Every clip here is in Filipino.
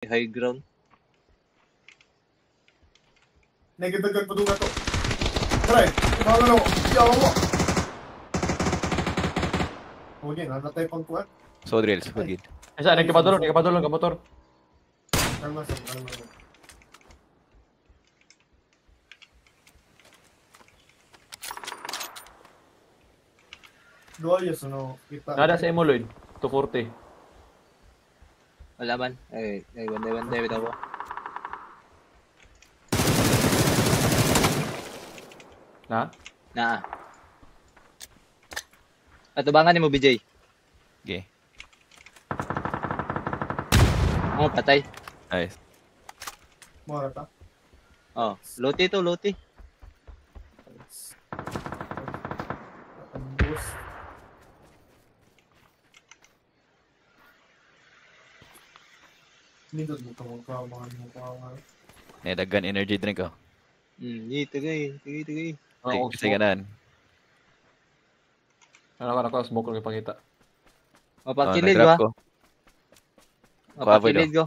high ground. Nagdagdag pa duga to. Try. Bawal ako. Yawa mo. Okay, natatay pang kuwan. So drills, good. Isa, nagkamotor. Kalma. Dua years, ano? Nada sa imo, Lloyd. 240. Wala man. Ay, banday bitaw ko. Na? Atubangan ni mo, BJ. Okay. Oh, patay. Nice. Mora ta. Oh, loti to, loti. Ambos. Nindot mo itong mga Dagan energy drink ko. Tagay. Kasi ganan. Ano, smoke lang ipakita. Mapakilid Nag-grab ba? ko. Mapakilid ko.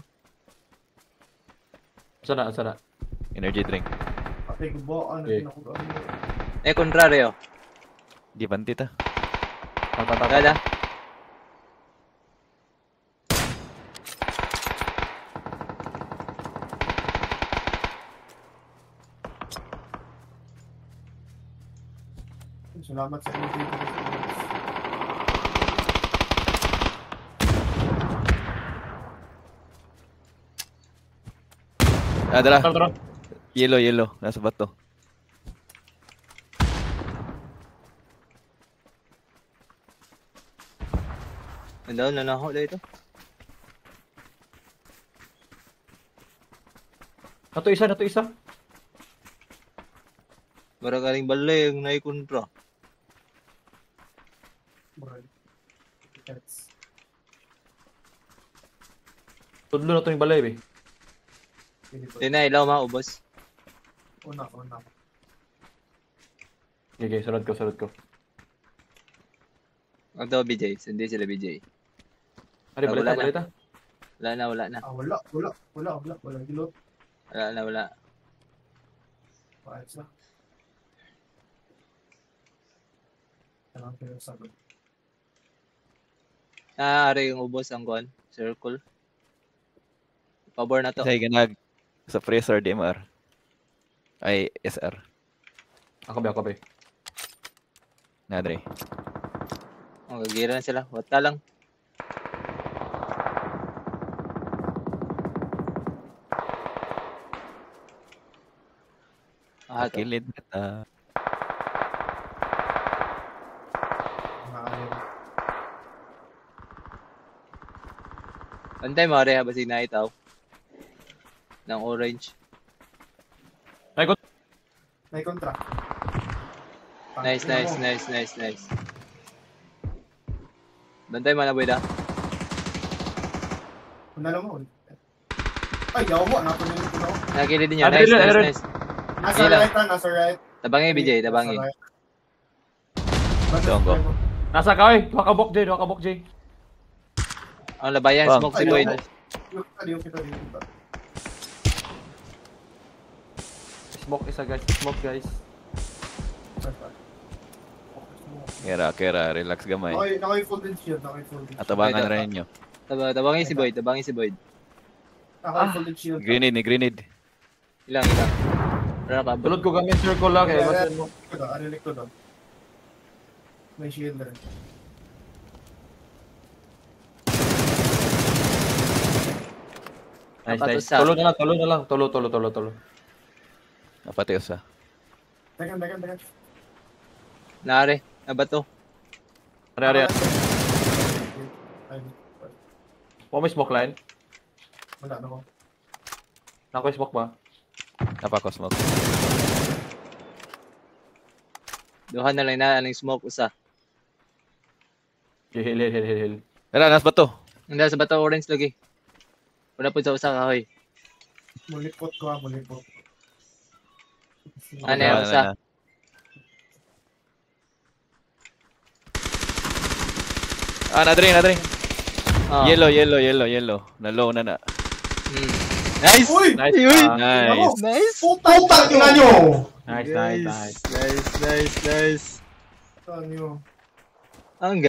Sana. Energy drink. Pati ko ba? Ano Okay. pinakagawa? Kontraryo. Di banti ta. Kada. Salamat sa inyo. Dala. Tara. Yellow. Nasa bato. Nanaho na ito. Nato isa. Maragaling balay ang naikontra. Tudlo na to yung balay, be. Di na, ilaw maubos. Una. Okay, sunod ko. Ang to, BJ. Hindi sila BJ. Ano, Wala balita? Wala na. Wala. Walang gilot. Wala. Paayos na. Kailangan pinagsagot. Ari yung ubos ang kuan. Circle. Pabor na to. Kasi ganag sa freezer DMR. Ay, SR. Ako be. Nadre. Oh, gagira na sila. Wata lang. To. Kilid ta. Antay mo, Ari, habang sinaitaw. Ng orange. May kontra. Nice. Bantay mo na, boy da. Punala mo. Ay, yaw mo. Napunilin ko na ako. Nakilid din yun. Ano, Nice. Nasa Gila. right. Nasa right. Tabangi, BJ. Tabangi. Tongo. Nasa ka, oy. Duha ka bok, Jay. Ang labayan, Bang. smoke si Boyd. Yung kita. Smoke isa, guys. Kera, relax gamay. Naka-full din shield. Atabangan rin ninyo. Tabangi si Boyd. Naka-full din shield. Grenade. Ilang. Rara pa. Tulod ko gamit circle lang, kaya basin mo. Arinig ko doon. May shield na rin. Nice. Tulo na lang. Tulo. Napati usa. Tekan. Nare. Aba to. Ari. Ay, May smoke line. wala na ko. Nako smoke ba? Napako smoke. Duhan na lang na aning smoke usa. Hil. Tara, nas bato. Hindi sa bato orange lagi. Wala po sa usa kahoy. Mulipot. Ano yung usa? Nadre. Oh. Yellow. Na low na. Hmm. Nice! Uy! Nice. Uy! Nice. Nice! Putang ina nyo! Nice. Nice! Nice! Nice! Putang nyo. Ang